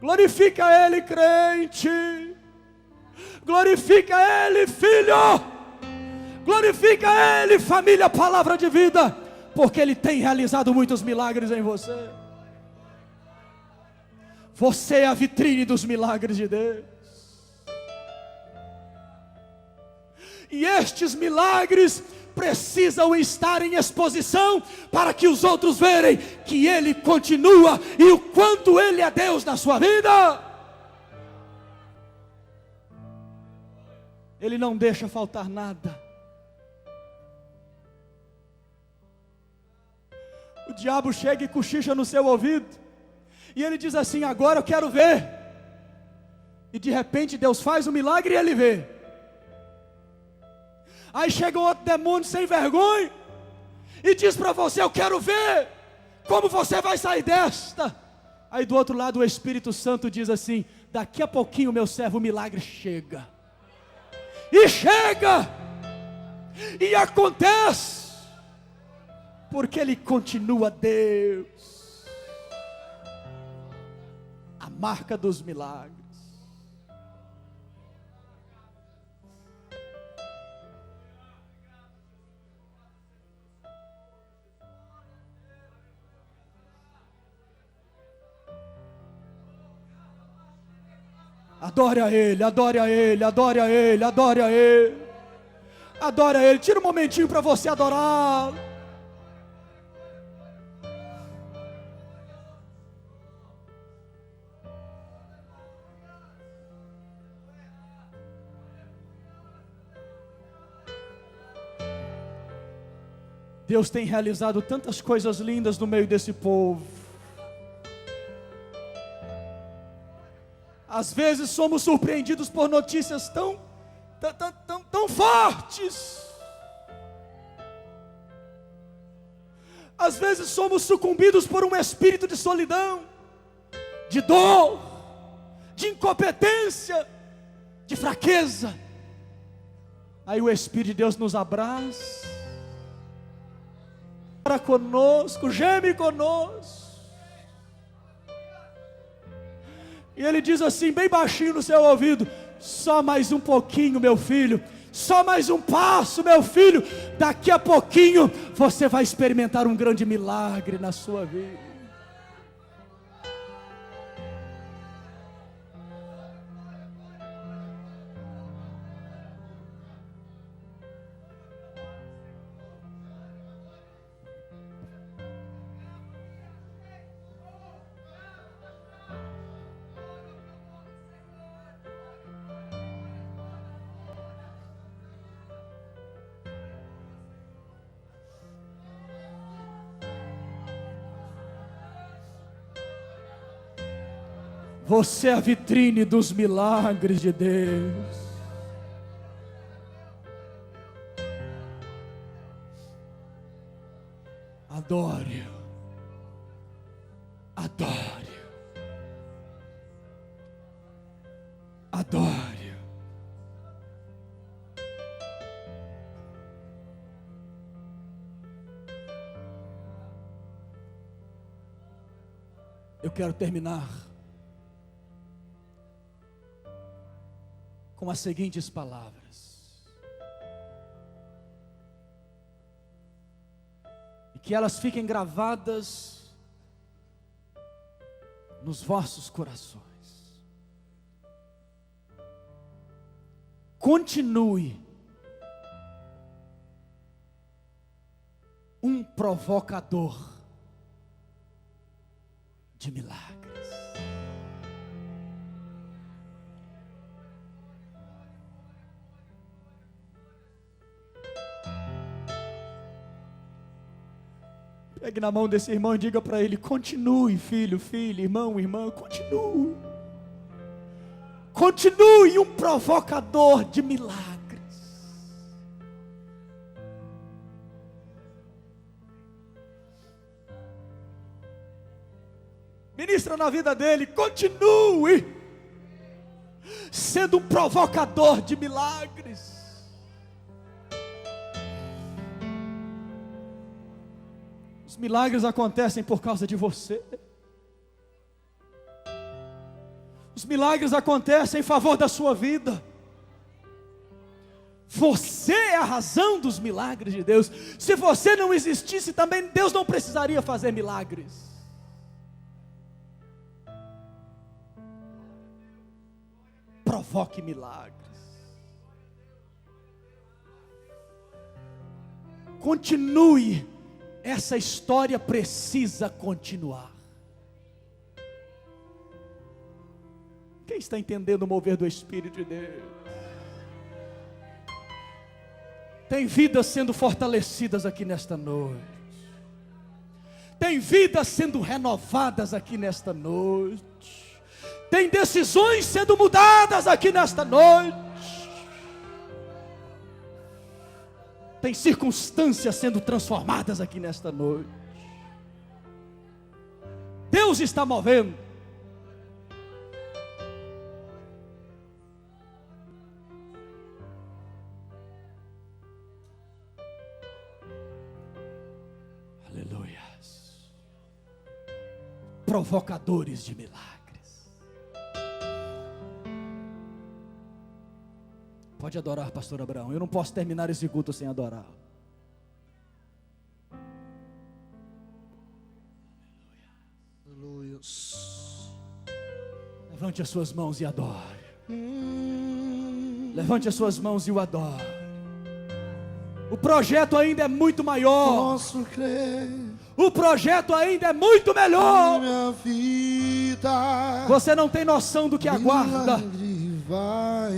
Glorifica Ele, crente. Glorifica Ele, filho. Glorifica Ele, família Palavra de Vida, porque Ele tem realizado muitos milagres em você. Você é a vitrine dos milagres de Deus. E estes milagres precisam estar em exposição para que os outros verem que Ele continua e o quanto Ele é Deus na sua vida. Ele não deixa faltar nada. O diabo chega e cochicha no seu ouvido, e ele diz assim: agora eu quero ver. E de repente Deus faz um milagre e ele vê. Aí chega um outro demônio sem vergonha e diz para você: eu quero ver como você vai sair desta. Aí do outro lado o Espírito Santo diz assim: daqui a pouquinho meu servo, o milagre chega. E chega, e acontece, porque Ele continua Deus. A marca dos milagres. Adore a Ele, adore a Ele, adore a Ele, adore a Ele. Adore a Ele, tira um momentinho para você adorar. Deus tem realizado tantas coisas lindas no meio desse povo. Às vezes somos surpreendidos por notícias tão fortes. Às vezes somos sucumbidos por um espírito de solidão, de dor, de incompetência, de fraqueza. Aí o Espírito de Deus nos abraça, para conosco, geme conosco. E Ele diz assim, bem baixinho no seu ouvido: só mais um pouquinho, meu filho. Só mais um passo, meu filho. Daqui a pouquinho você vai experimentar um grande milagre na sua vida. Você é a vitrine dos milagres de Deus. Adore-o. Adore-o. Adore-o. Eu quero terminar com as seguintes palavras, e que elas fiquem gravadas nos vossos corações. Continue um provocador de milagres. Pegue na mão desse irmão e diga para ele: continue, filho, filha, irmão, irmã, continue. Continue um provocador de milagres. Ministra na vida dele, continue sendo um provocador de milagres. Os milagres acontecem por causa de você. Os milagres acontecem em favor da sua vida. Você é a razão dos milagres de Deus. Se você não existisse também, Deus não precisaria fazer milagres. Provoque milagres. Continue. Essa história precisa continuar. Quem está entendendo o mover do Espírito de Deus? Tem vidas sendo fortalecidas aqui nesta noite. Tem vidas sendo renovadas aqui nesta noite. Tem decisões sendo mudadas aqui nesta noite. Tem circunstâncias sendo transformadas aqui nesta noite. Deus está movendo. Aleluias. Provocadores de milagres. Pode adorar, pastor Abraão. Eu não posso terminar esse culto sem adorar. Aleluia. Levante as suas mãos e adore. Levante as suas mãos e o adore. O projeto ainda é muito maior. Posso crer. O projeto ainda é muito melhor. Minha vida. Você não tem noção do que aguarda vai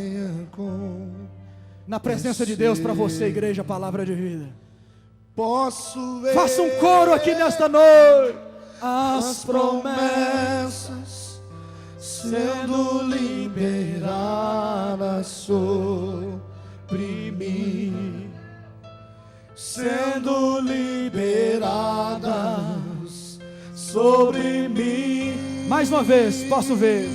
na presença de Deus para você, igreja, palavra de vida. posso ver. Faça um coro aqui nesta noite. As promessas sendo liberadas sobre mim, sendo liberadas sobre mim. Mais uma vez, posso ver.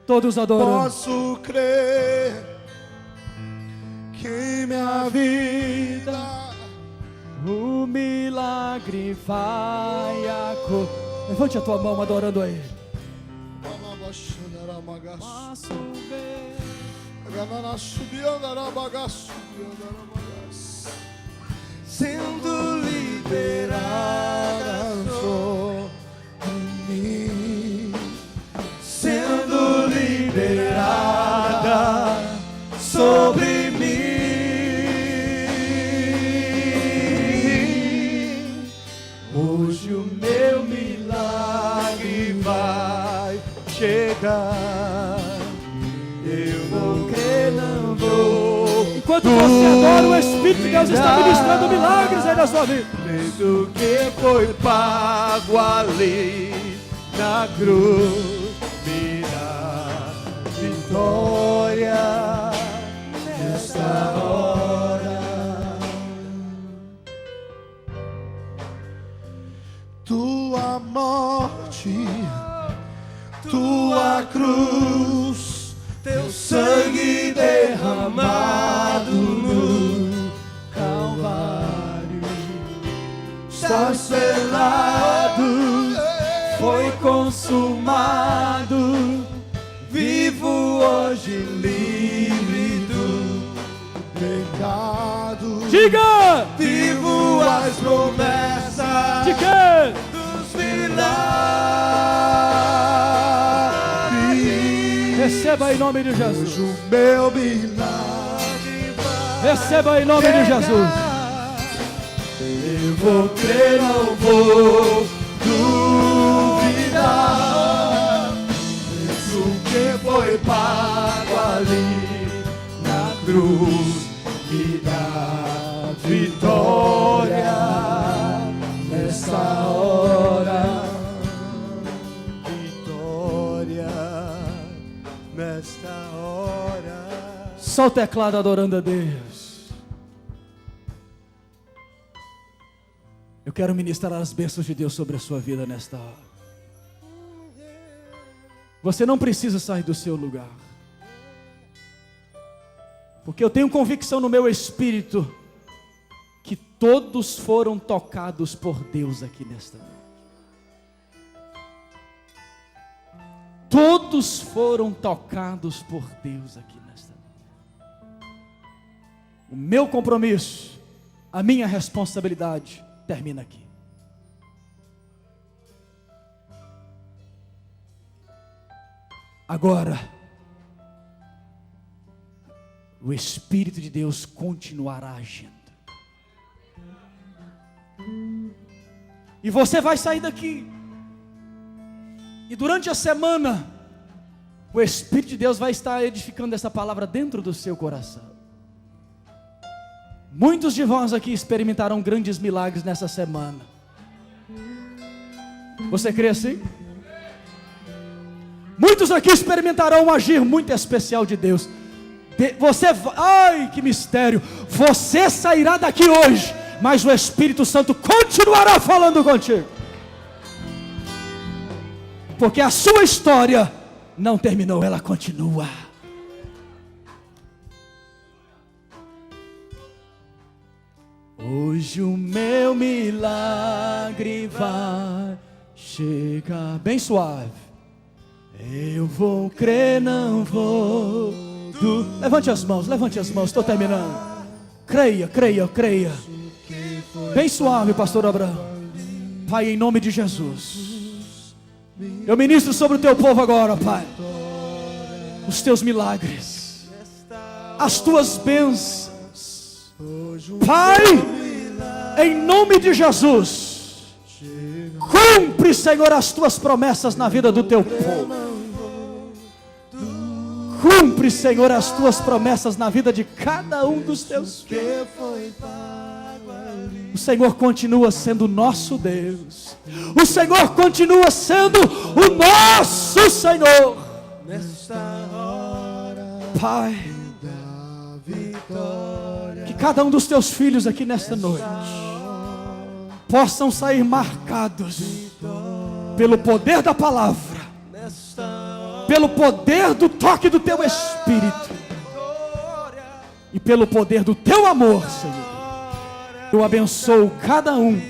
Todos adoram. Posso crer que minha vida o milagre vai acontecer. Levante a tua mão adorando a Ele. Posso ver. Sendo liberada sobre mim, sendo liberada sobre mim. Hoje o meu milagre vai chegar. Eu vou crer, não vou. Enquanto você adora, o Espírito de Deus está ministrando milagres aí na sua vida. Do que foi pago ali na cruz, me dá vitória nesta hora. Tua morte, tua cruz, teu sangue derramado no Calvário, está selado, foi consumado, vivo hoje livre do pecado. Diga! Vivo as promessas De quê? dos milagres. Receba em nome de Jesus. O meu milagre vai Receba em nome de Jesus. Eu vou crer, não vou duvidar. Isso que foi pago ali na cruz me dá vitória nessa hora. Vitória nesta hora. Só o teclado adorando a Deus. Eu quero ministrar as bênçãos de Deus sobre a sua vida nesta hora. Você não precisa sair do seu lugar, porque eu tenho convicção no meu espírito que todos foram tocados por Deus aqui nesta noite. Todos foram tocados por Deus aqui nesta noite. O meu compromisso, a minha responsabilidade termina aqui. Agora, o Espírito de Deus continuará agindo. E você vai sair daqui. E durante a semana, o Espírito de Deus vai estar edificando essa palavra dentro do seu coração. Muitos de vós aqui experimentaram grandes milagres nessa semana. Você crê assim? Muitos aqui experimentarão um agir muito especial de Deus. Ai, que mistério! Você sairá daqui hoje, mas o Espírito Santo continuará falando contigo. Porque a sua história não terminou, ela continua. Hoje o meu milagre vai chegar bem suave. Eu vou crer, não vou. Levante as mãos, estou terminando. Creia, creia, creia. Bem suave, pastor Abraão. Pai, em nome de Jesus, eu ministro sobre o teu povo agora, Pai, os teus milagres, as tuas bênçãos. Pai, em nome de Jesus, cumpre, Senhor, as tuas promessas na vida do teu povo. Cumpre, Senhor, as tuas promessas na vida de cada um dos teus filhos. que foi pago ali. O Senhor continua sendo o nosso Deus. O Senhor continua sendo o nosso Senhor. Nesta hora Pai, da vitória, que cada um dos teus filhos aqui nesta noite possam sair marcados pelo poder da palavra, nesta hora, pelo poder do toque do teu Espírito e pelo poder do teu amor, Senhor. Eu abençoo cada um.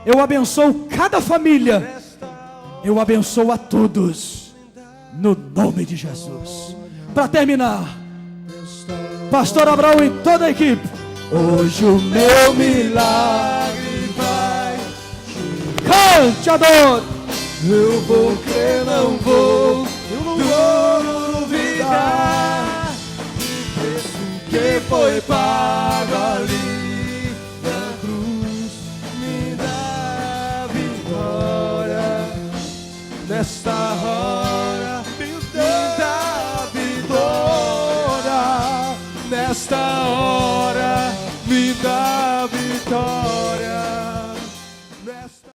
Eu abençoo cada família. Eu abençoo a todos, no nome de Jesus. Para terminar, Pastor Abraão e toda a equipe, hoje o meu milagre vai. cante, adore. Eu vou crer, não vou duvidar. O preço que foi pago ali na cruz me dá vitória. Nesta hora me dá vitória. Nesta hora